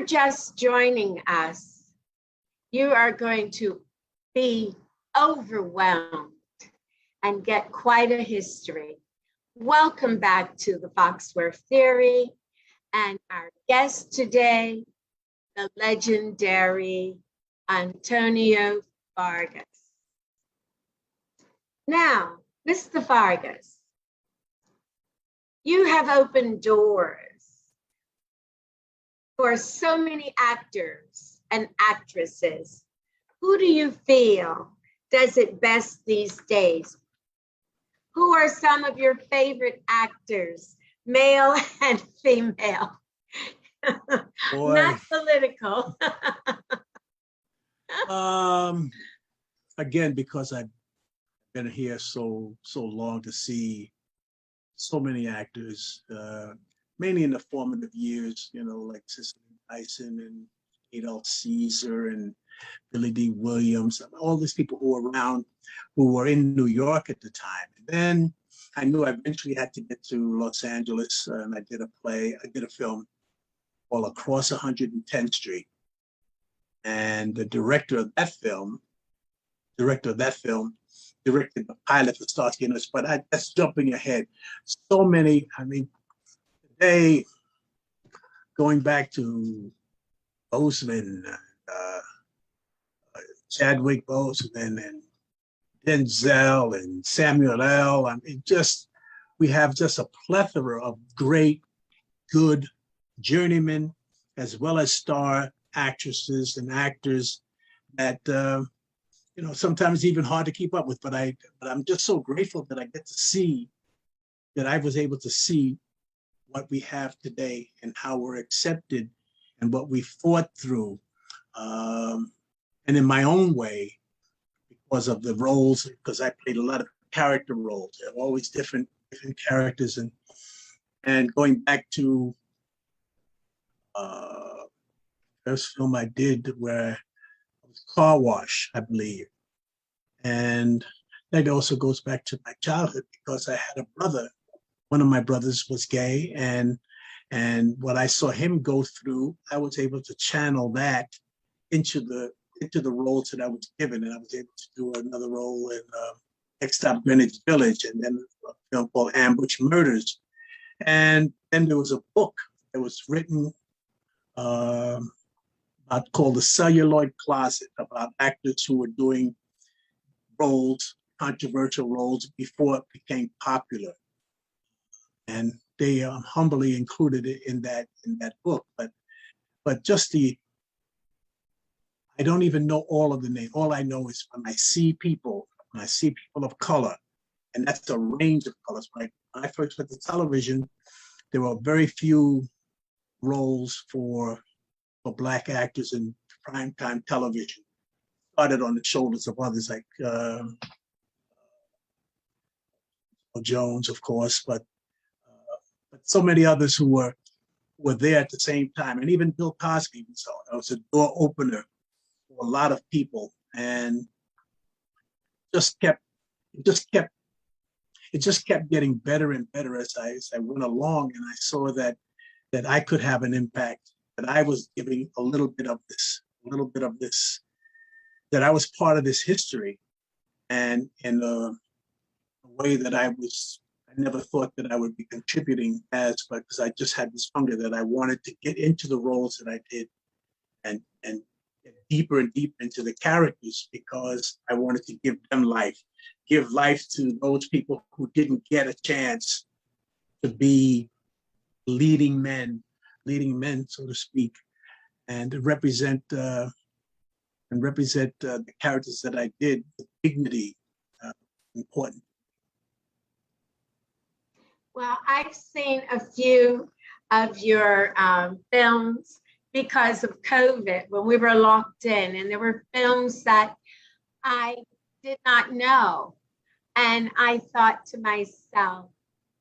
you're just joining us, you are going to be overwhelmed and get quite a history. Welcome back to the Foxworth Theory, and our guest today, the legendary Antonio Fargas. Now, Mr. Fargas, you have opened doors for so many actors and actresses. Who do you feel does it best these days? Who are some of your favorite actors, male and female? Not political. Again, because I've been here so long to see so many actors, mainly in the formative years, you know, like Cicely Tyson and Adolph Caesar and Billy D. Williams, all these people who were around, who were in New York at the time. And then I knew I eventually had to get to Los Angeles, and I did a film called Across 110th Street. And the director of that film directed the pilot for Starsky and Hutch, but that's jumping ahead. So many, I mean, today, going back to Boseman, Chadwick Boseman, and Denzel, and Samuel L. I mean, we have just a plethora of great, good journeymen, as well as star actresses and actors that, you know, sometimes even hard to keep up with, but I'm just so grateful that I was able to see what we have today and how we're accepted and what we fought through. And in my own way, because of the roles, because I played a lot of character roles, always different characters. And going back to first film I did where Car Wash, I believe. And that also goes back to my childhood because I had a brother. One of my brothers was gay, and what I saw him go through, I was able to channel that into the roles that I was given, and I was able to do another role in Next Stop Greenwich Village, and then a film called Ambush Murders. And then there was a book that was written called The Celluloid Closet, about actors who were doing roles, controversial roles, before it became popular. And they humbly included it in that book. But just I don't even know all of the names. All I know is when I see people of color, and that's a range of colors. Right? When I first went to television, there were very few roles for Black actors in primetime television. Started on the shoulders of others like Jones, of course, but so many others who were there at the same time. And even Bill Cosby was a door opener for a lot of people, and it just kept getting better and better as I went along, and I saw that I could have an impact, that I was giving a little bit of this, that I was part of this history, and in a way that I never thought that I would be contributing because I just had this hunger that I wanted to get into the roles that I did and get deeper and deeper into the characters, because I wanted to give them life, give life to those people who didn't get a chance to be leading men, so to speak, and to represent the characters that I did with dignity. Important. Well, I've seen a few of your films because of COVID when we were locked in, and there were films that I did not know. And I thought to myself,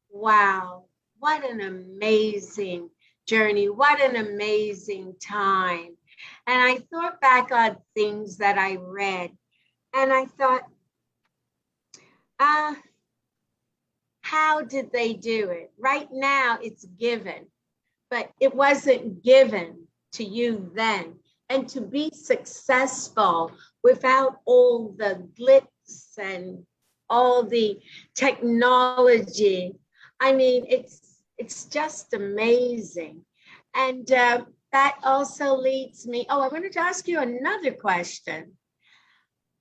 wow, what an amazing journey, what an amazing time. And I thought back on things that I read, and I thought, how did they do it? Right now it's given, but it wasn't given to you then, and to be successful without all the glitz and all the technology. I mean, it's just amazing. And that also leads me, oh, I wanted to ask you another question.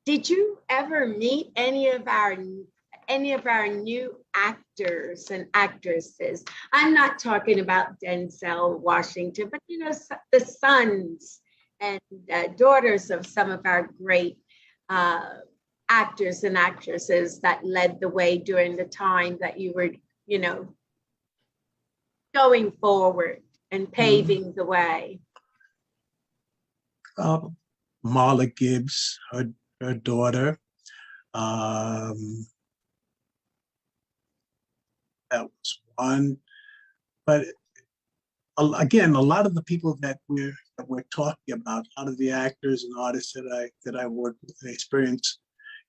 Did you ever meet any of our new actors and actresses? I'm not talking about Denzel Washington, but you know, the sons and daughters of some of our great uh, actors and actresses that led the way during the time that you were, you know, going forward and paving the way. Marla Gibbs, her daughter. Um, that was one. But again, a lot of the people that we're talking about, a lot of the actors and artists that I work with and experience,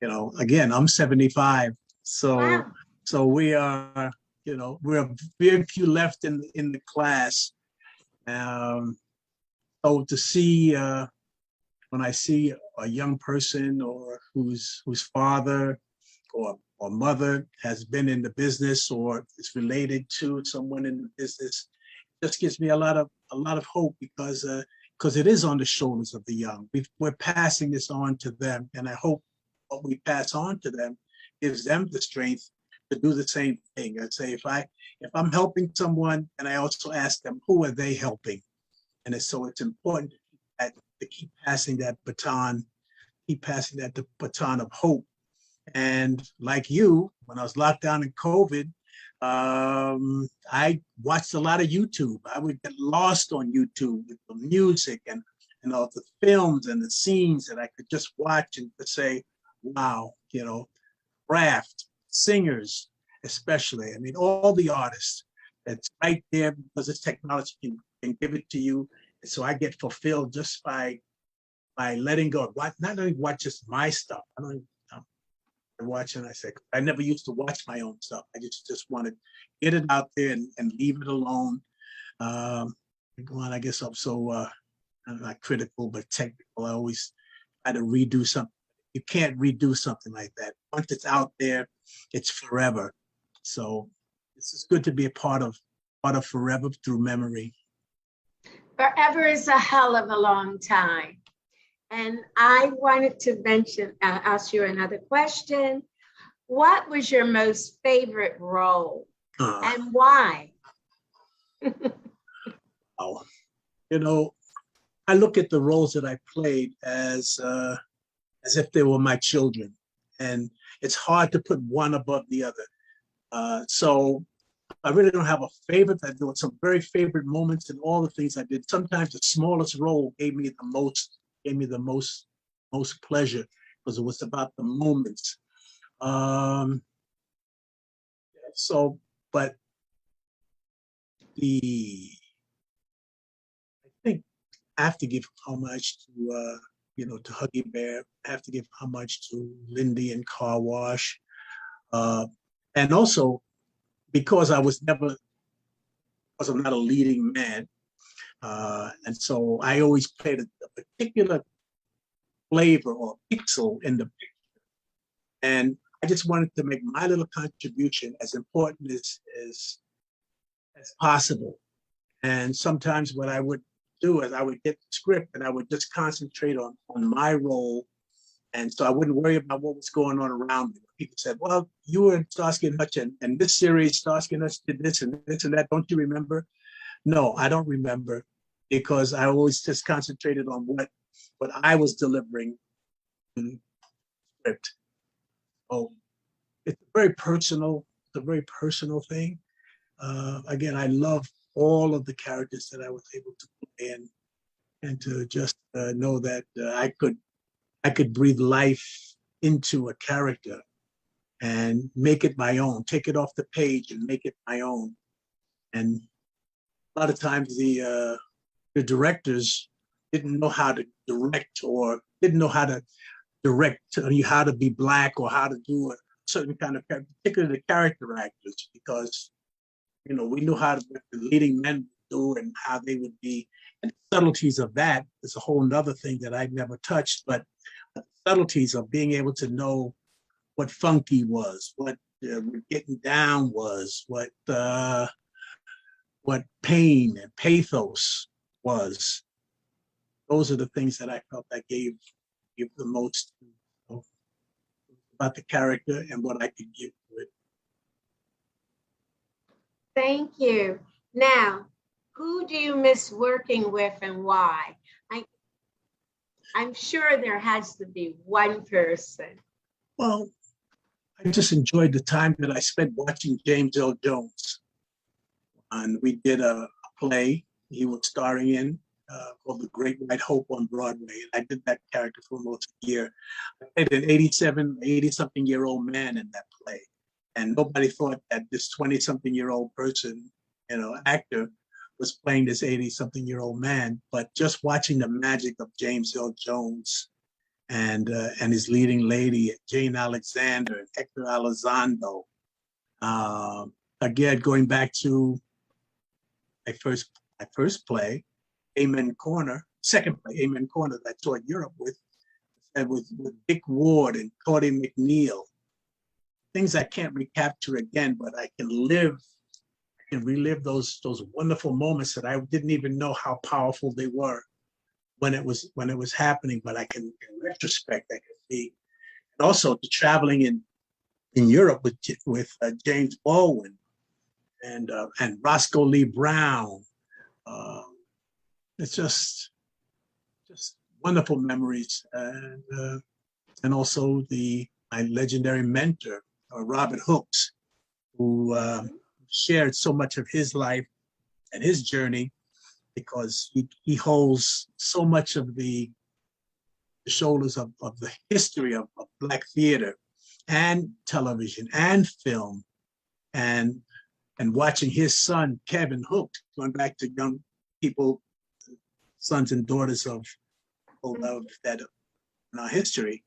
you know, again, I'm 75, so Wow. so we are, you know, we're very few left in the class. Um, so to see when I see a young person or whose father or mother has been in the business or is related to someone in the business, just gives me a lot of hope because it is on the shoulders of the young. We're passing this on to them, and I hope what we pass on to them gives them the strength to do the same thing. I'd say if I'm helping someone, and I also ask them who are they helping, and so it's important to keep passing that baton, the baton of hope. And like you, when I was locked down in COVID, I watched a lot of YouTube. I would get lost on YouTube with the music and all the films and the scenes that I could just watch and to say, wow, you know, craft, singers, especially. I mean, all the artists that's right there because this technology can give it to you. And so I get fulfilled just by letting go. Not only watch just my stuff. I don't watch and I say, I never used to watch my own stuff. I just want to get it out there and leave it alone. I guess I'm so I'm not critical, but technical. I always try to redo something. You can't redo something like that. Once it's out there, it's forever. So this is good to be a part of forever through memory. Forever is a hell of a long time. And I wanted to ask you another question. What was your most favorite role and why? Oh, you know, I look at the roles that I played as if they were my children, and it's hard to put one above the other. So I really don't have a favorite. There were some very favorite moments in all the things I did. Sometimes the smallest role gave me the most pleasure because it was about the moments. So, but I think I have to give homage to to Huggy Bear. I have to give homage to Lindy and Car Wash, and also because because I'm not a leading man, and so I always played a particular flavor or pixel in the picture. And I just wanted to make my little contribution as important as possible. And sometimes what I would do is I would get the script and I would just concentrate on my role. And so I wouldn't worry about what was going on around me. People said, well, you were in Starsky and Hutch and this series, Starsky and Hutch did this and this and that. Don't you remember? No, I don't remember because I always just concentrated on what I was delivering in the script. Oh, it's a very personal thing. Again, I love all of the characters that I was able to play in, and to just know that I could breathe life into a character and make it my own, take it off the page and make it my own. And a lot of times the directors didn't know how to direct or didn't know how to direct you how to be Black or how to do a certain kind of, particularly the character actors, because we knew how to, the leading men do and how they would be. And the subtleties of that is a whole nother thing that I've never touched, but the subtleties of being able to know what funky was, what getting down was, what pain and pathos was. Those are the things that I felt I gave the most about the character and what I could give to it. Thank you. Now, who do you miss working with and why? I'm sure there has to be one person. Well, I just enjoyed the time that I spent watching James L. Jones. And we did a play he was starring in called The Great White Hope on Broadway. And I did that character for almost a year. I played an 80-something-year-old man in that play. And nobody thought that this 20-something-year-old person, actor, was playing this 80-something-year-old man. But just watching the magic of James L. Jones and his leading lady, Jane Alexander, and Hector Elizondo. Again, going back to my first play, Amen Corner, second play, Amen Corner, that I toured Europe with Dick Ward and Claudia McNeil. Things I can't recapture again, but I can relive those wonderful moments that I didn't even know how powerful they were when it was happening. But I can, in retrospect, I can see. And also the traveling in Europe with James Baldwin and Roscoe Lee Brown. It's just wonderful memories, and also my legendary mentor, Robert Hooks, who shared so much of his life and his journey, because he holds so much of the shoulders of the history of Black theater and television and film, and watching his son, Kevin Hooks, going back to young people, sons and daughters of that in our history.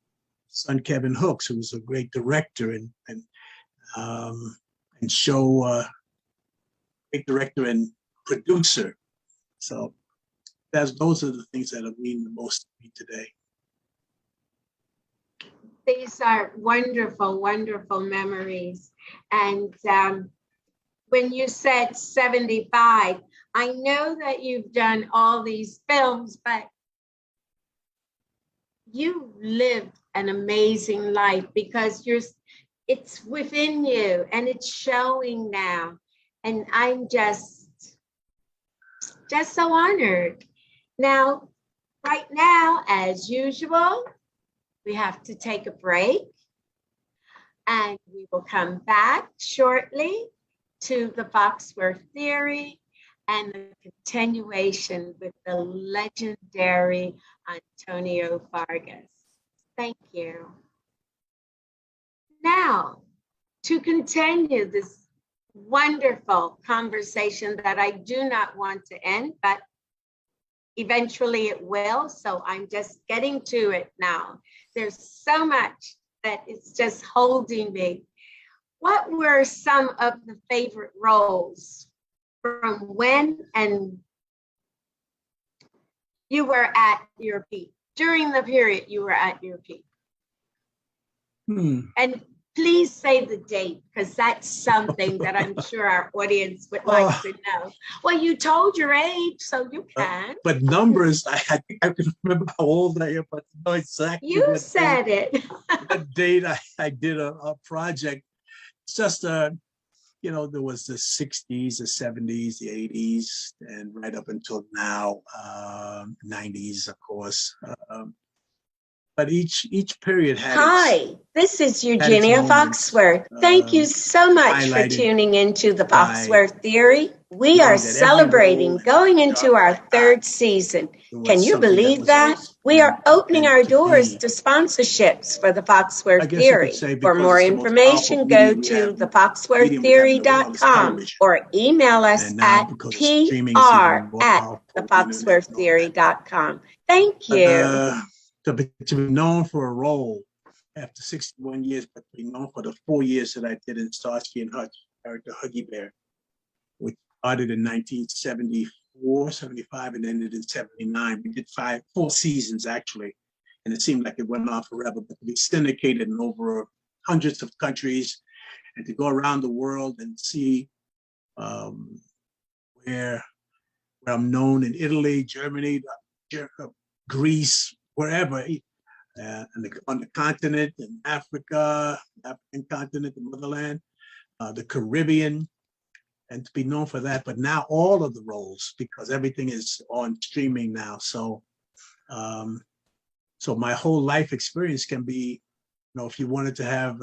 Son Kevin Hooks, who was a great director and great director and producer. So those are the things that mean the most to me today. These are wonderful, wonderful memories. And when you said 75, I know that you've done all these films, but you lived an amazing life, because it's within you and it's showing now. And I'm just so honored. Now, right now, as usual, we have to take a break, and we will come back shortly to the Foxworth theory and the continuation with the legendary Antonio Fargas. Thank you. Now, to continue this wonderful conversation that I do not want to end, but eventually it will, so I'm just getting to it now. There's so much that it's just holding me. What were some of the favorite roles from when and you were at your peak, during the period you were at your peak? And please say the date, because that's something that I'm sure our audience would like to know. Well, you told your age, so you can. But numbers, I think I can remember how old I am, but know exactly. You said it. What date I did a project. It's just, there was the 60s, the 70s, the 80s, and right up until now, 90s, of course. But each period had Hi, this is Eugenia Foxworth. Thank you so much for tuning into the Foxworth Theory. We are celebrating going into our third season. Can you believe that? We are opening our doors to sponsorships for the Foxworth Theory. For more information, go to thefoxworththeory.com or email us at pr@thefoxworththeory.com. Thank you. To be known for a role after 61 years, but to be known for the 4 years that I did in Starsky and Hutch, character Huggy Bear, which started in 1974, 75, and ended in 79. We did 4 seasons, actually. And it seemed like it went on forever, but to be syndicated in over hundreds of countries and to go around the world and see where I'm known in Italy, Germany, Greece, wherever, on the continent, in Africa, African continent, the motherland, the Caribbean, and to be known for that. But now all of the roles, because everything is on streaming now. So my whole life experience can be, if you wanted to have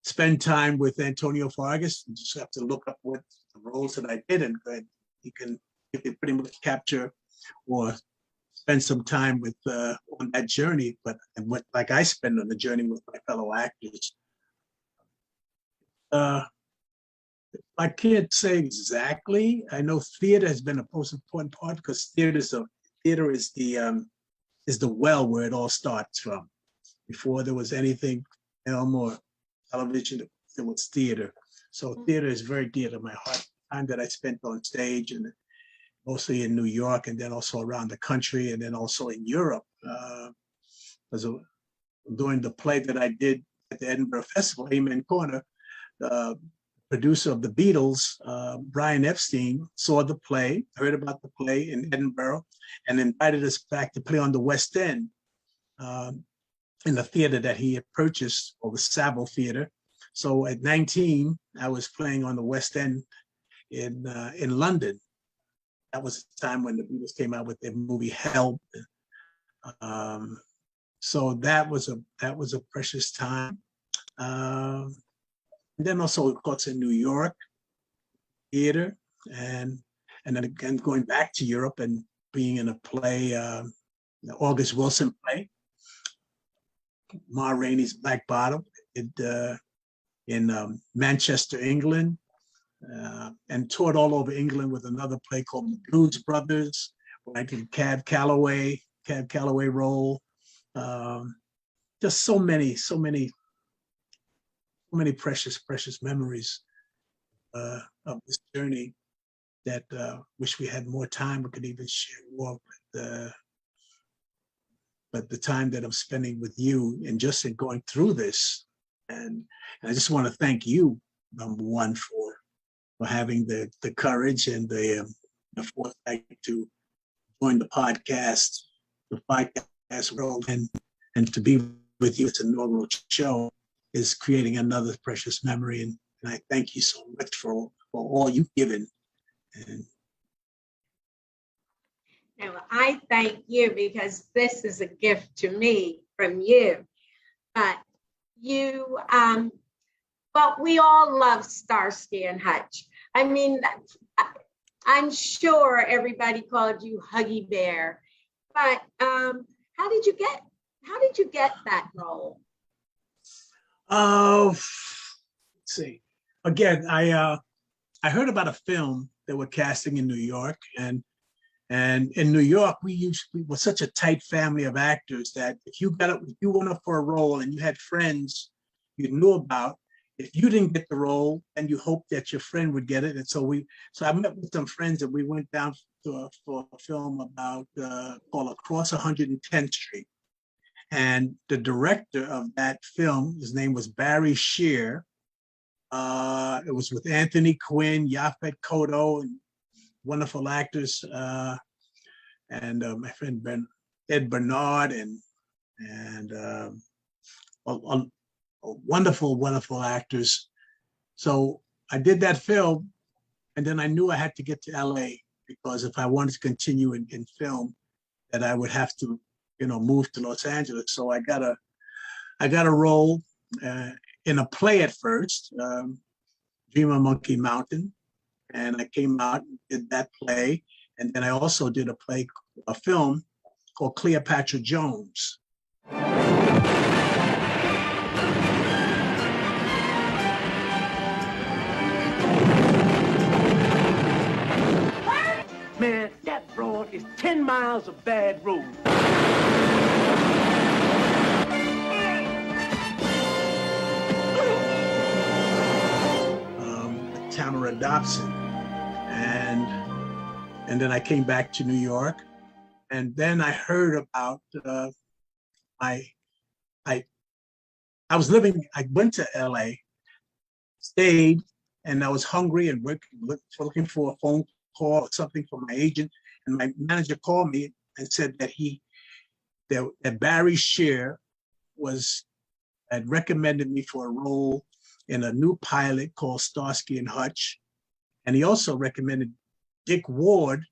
spend time with Antonio Fargas, you just have to look up what the roles that I did, and you can pretty much capture or spend some time with on that journey. But like I spend on the journey with my fellow actors. I can't say exactly. I know theater has been a most important part because theater is the well where it all starts from. Before there was anything film or television, there was theater. So theater is very dear to my heart. Time that I spent on stage, and mostly in New York, and then also around the country, and then also in Europe. During the play that I did at the Edinburgh Festival, Amen Corner, the producer of the Beatles, Brian Epstein, saw the play, heard about the play in Edinburgh, and invited us back to play on the West End in the theater that he had purchased, or the Savile Theater. So at 19, I was playing on the West End in London. That was the time when the Beatles came out with their movie Help. So that was a precious time. And then also, of course, in New York, theater, and then again going back to Europe and being in a play, the August Wilson play, Ma Rainey's Black Bottom, in Manchester, England, and toured all over England with another play called The Blues Brothers, where I did Cab Calloway role. Just so many precious memories of this journey that wish we had more time. We could even share more, but the time that I'm spending with you and just in going through this, and I just want to thank you, number one, for having the courage and the foresight to join the podcast world, and to be with you. It's an inaugural show is creating another precious memory, and I thank you so much for all you've given. And I thank you because this is a gift to me from you. But we all love Starsky and Hutch. I mean, I'm sure everybody called you Huggy Bear, but how did you get that role? Let's see. Again, I heard about a film that we're casting in New York, and in New York, we were such a tight family of actors that if you went up for a role and you had friends you knew about, if you didn't get the role, then you hoped that your friend would get it. And so I met with some friends, and we went down for a film about called Across 110th Street. And the director of that film, his name was Barry Shear. It was with Anthony Quinn, Yaphet Kotto, and wonderful actors, and my friend Ed Bernard, and wonderful actors. So I did that film, and then I knew I had to get to LA, because if I wanted to continue in film, that I would have to move to Los Angeles. So I got a role in a play at first, Dream on Monkey Mountain, and I came out and did that play, and then I also did a film called Cleopatra Jones. Man, that road is 10 miles of bad road. counter-adoption. And then I came back to New York, and then I heard about I went to LA, stayed, and I was hungry and looking for a phone call or something from my agent. And my manager called me and said that that Barry Shear had recommended me for a role in a new pilot called Starsky and Hutch. And he also recommended Dick Ward,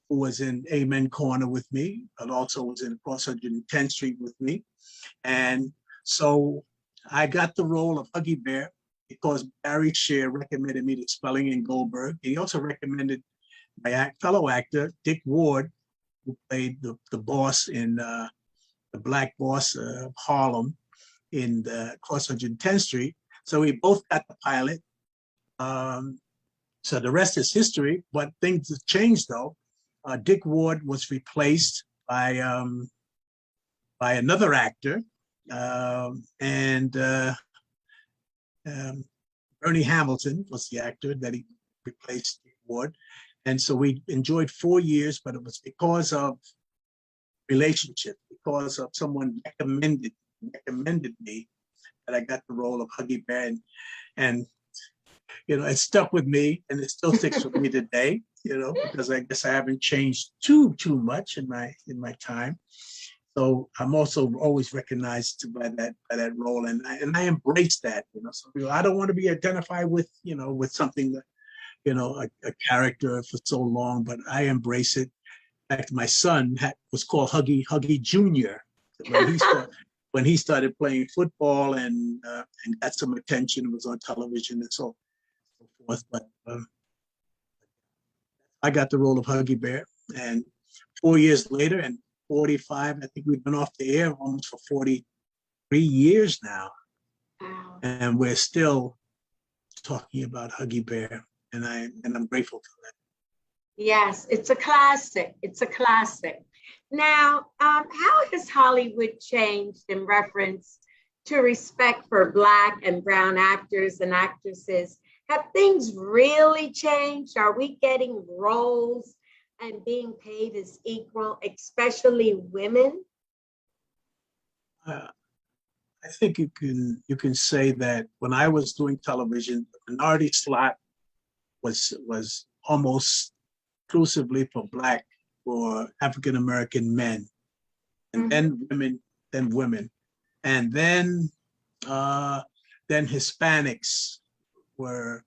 who was in Amen Corner with me, but also was in Cross 110th Street with me. And so I got the role of Huggy Bear because Barry Shear recommended me to Spelling and Goldberg. He also recommended my fellow actor, Dick Ward, who played the boss in the black boss of Harlem in the Cross 110th Street. So we both got the pilot. So the rest is history, but things have changed though. Dick Ward was replaced by another actor, and Bernie Hamilton was the actor that he replaced Dick Ward. And so we enjoyed 4 years, but it was because of relationship, because of someone recommended me that I got the role of Huggy Bear. And it stuck with me, and it still sticks with me today, because I guess I haven't changed too much in my time. So I'm also always recognized by that role, and I embrace that. So I don't want to be identified with with something that a character for so long, but I embrace it. In fact, my son was called Huggy Jr. when he started playing football and got some attention. It was on television and so forth. But I got the role of Huggy Bear, and 4 years later, and 45, I think we've been off the air almost for 43 years now. Wow. And we're still talking about Huggy Bear, and I'm grateful for that. Yes, it's a classic. It's a classic. Now, how has Hollywood changed in reference to respect for Black and brown actors and actresses? Have things really changed? Are we getting roles and being paid as equal, especially women? I think you can say that when I was doing television, the minority slot was almost exclusively for African American men, and then women, and then Hispanics were,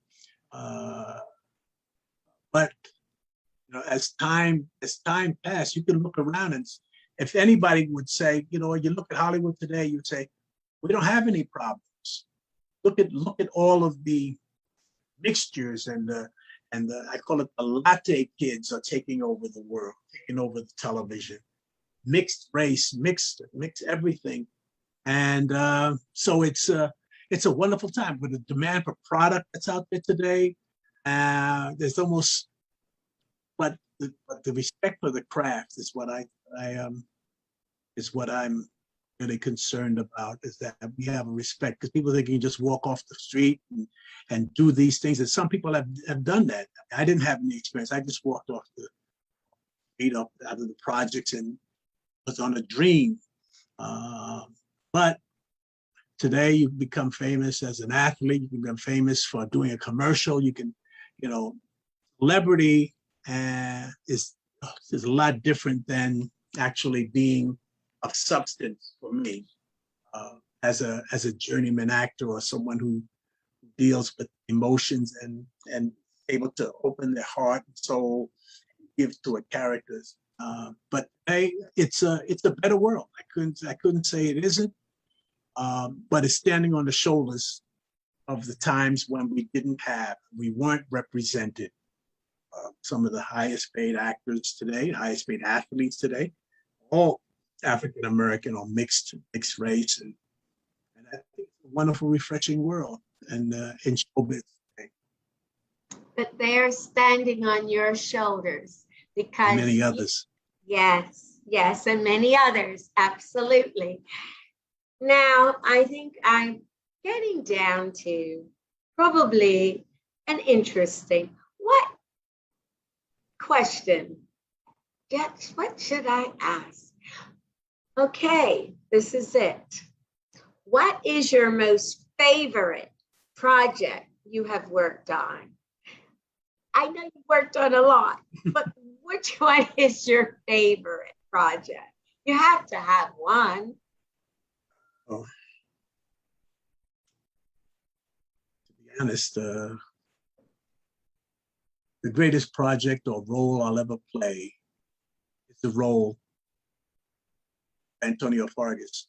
but as time passed, you can look around, and if anybody would say, you look at Hollywood today, you'd say, we don't have any problems. Look at all of the mixtures and the I call it the latte kids are taking over the world, taking over the television, mixed race, mixed everything, and so it's a wonderful time with the demand for product that's out there today. There's almost, but the respect for the craft is what I'm really concerned about, is that we have a respect, because people think you can just walk off the street and do these things, and some people have done that. I didn't have any experience. I just walked off the street out of the projects and was on a dream. But today you become famous as an athlete, you can become famous for doing a commercial, you can, celebrity is a lot different than actually being of substance for me, as a journeyman actor or someone who deals with emotions and able to open their heart and soul, give to a character. But hey, it's a better world. I couldn't say it isn't, but it's standing on the shoulders of the times when we weren't represented. Some of the highest paid actors today, highest paid athletes today, all African American or mixed race, and I think it's a wonderful, refreshing world, and in showbiz. But they are standing on your shoulders because And many others. Yes, and many others, absolutely. Now, I think I'm getting down to probably and interesting. What question? Yes, what should I ask? Okay, this is it. What is your most favorite project you have worked on? I know you worked on a lot, but which one is your favorite project? You have to have one. Oh, to be honest, the greatest project or role I'll ever play is the role of Antonio Fargas.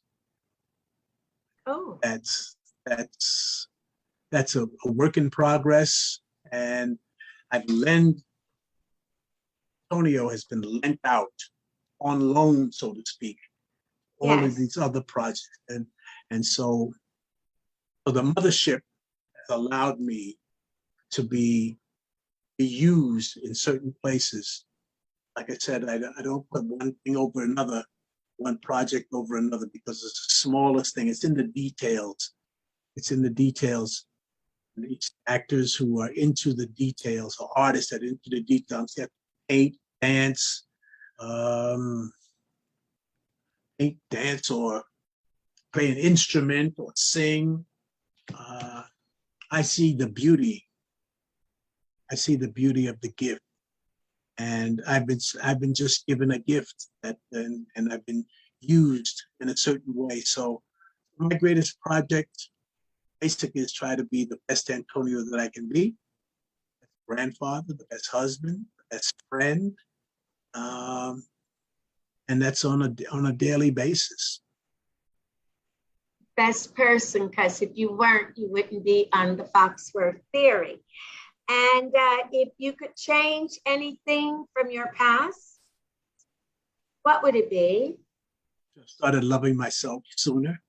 Oh, That's a work in progress, and Antonio has been lent out on loan, so to speak, all of yes. these other projects, and so the mothership has allowed me to be used in certain places. Like I said, I don't put one thing over another, one project over another, because it's the smallest thing. It's in the details. It's in the details. And each actors who are into the details, or artists that are into the details, have to paint, dance, or play an instrument or sing. I see the beauty. I see the beauty of the gift, and I've been just given a gift and I've been used in a certain way. So my greatest project basically is try to be the best Antonio that I can be, the best grandfather, the best husband, the best friend, and that's on a daily basis. Best person, because if you weren't, you wouldn't be on the Foxworth Theory. And if you could change anything from your past, what would it be? Just started loving myself sooner.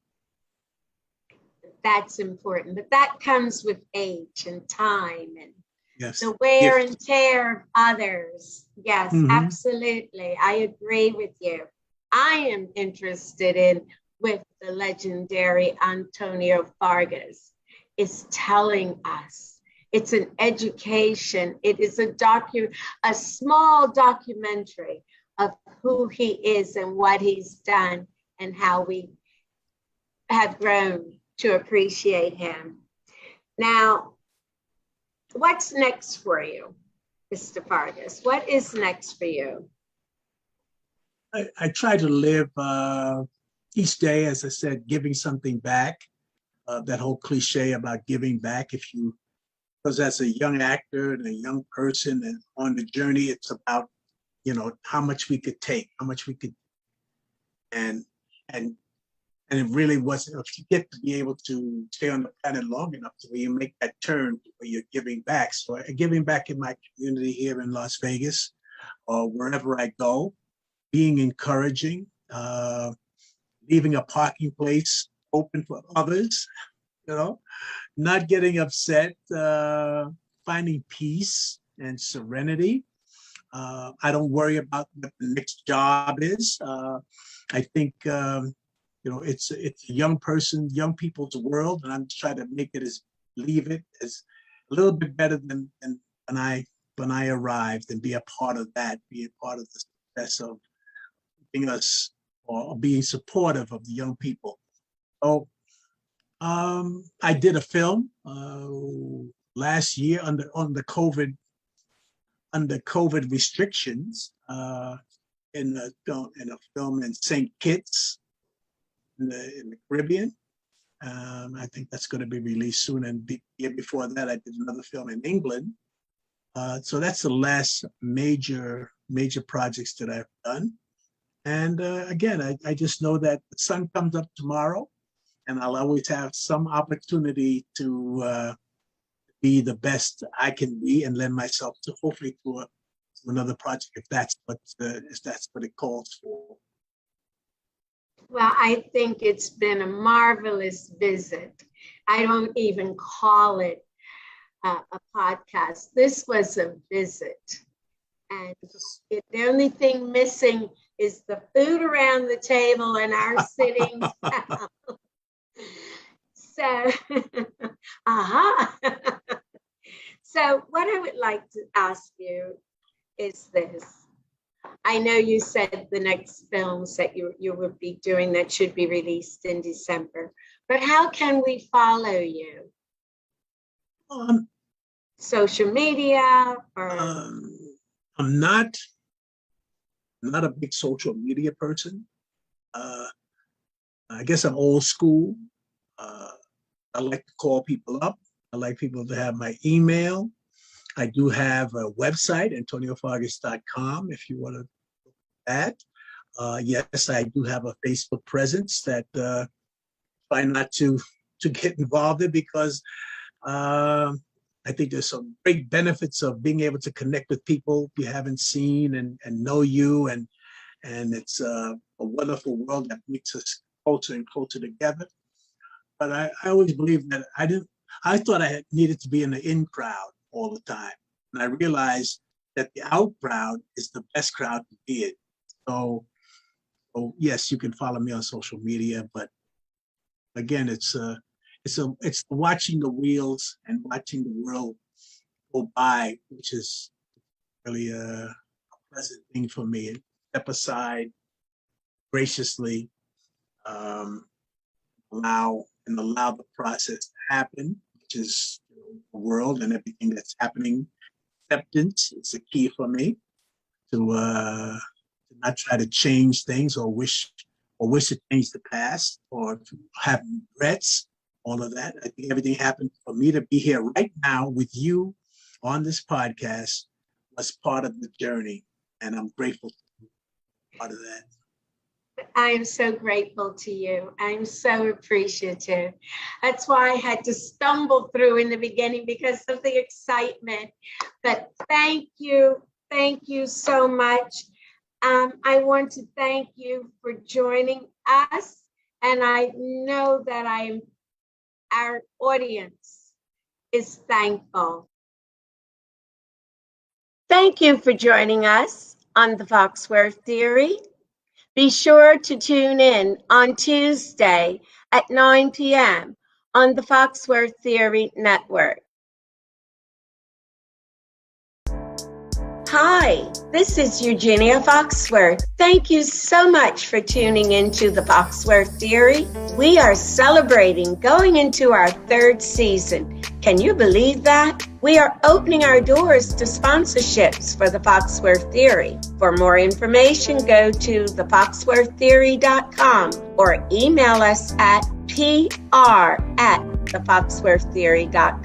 That's important, but that comes with age and time and yes, the wear gift. And tear of others. Yes, absolutely. I agree with you. I am interested in with the legendary Antonio Fargas is telling us. It's an education. It is a small documentary of who he is and what he's done and how we have grown to appreciate him. Now, what's next for you, Mr. Fargas? What is next for you? I try to live each day, as I said, giving something back. That whole cliche about giving back. Because as a young actor and a young person and on the journey, it's about, how much we could take, how much we could, and it really wasn't, if you get to be able to stay on the planet long enough to where you make that turn where you're giving back. So giving back in my community here in Las Vegas, or wherever I go, being encouraging, leaving a parking place open for others, not getting upset, finding peace and serenity. I don't worry about what the next job is. I think, it's a young people's world, and I'm just trying to leave it as a little bit better than when I arrived, and be a part of that, be a part of the success of keeping us or being supportive of the young people. So I did a film last year under COVID restrictions in a film in St. Kitts in the Caribbean. I think that's going to be released soon. And the year before that, I did another film in England. So that's the last major projects that I've done. And again, I just know that the sun comes up tomorrow, and I'll always have some opportunity to be the best I can be and lend myself to hopefully to another project if that's what it calls for. Well, I think it's been a marvelous visit. I don't even call it a podcast. This was a visit. And the only thing missing is the food around the table and our sitting down. So, So what I would like to ask you is this. I know you said the next films that you will be doing that should be released in December, but how can we follow you? Social media or? I'm not a big social media person. I guess I'm old school. I like to call people up. I like people to have my email. I do have a website, ANTONIOFARGAS.com, if you want to look at that. Yes, I do have a Facebook presence that try not to get involved in because I think there's some great benefits of being able to connect with people you haven't seen and know you, and it's a wonderful world that makes us closer and closer together. But I always believed that I thought I needed to be in the in crowd all the time. And I realized that the out crowd is the best crowd to be in. So yes, you can follow me on social media, but again, it's watching the wheels and watching the world go by, which is really a pleasant thing for me. Step aside graciously, allow the process to happen, which is the world and everything that's happening. Acceptance is the key for me to not try to change things or wish to change the past or to have regrets. All of that. I think everything happened for me to be here right now with you on this podcast was part of the journey, and I'm grateful to be part of that. I am so grateful to you. I'm so appreciative. That's why I had to stumble through in the beginning because of the excitement. But thank you so much. I want to thank you for joining us, and I know that our audience is thankful. Thank you for joining us on the Foxworth Theory. Be sure to tune in on Tuesday at 9 p.m. on the Foxworth Theory Network. Hi, this is Eugenia Foxworth. Thank you so much for tuning into the Foxworth Theory. We are celebrating going into our third season. Can you believe that? We are opening our doors to sponsorships for the Foxworth Theory. For more information, go to thefoxworththeory.com or email us at pr@thefoxworththeory.com.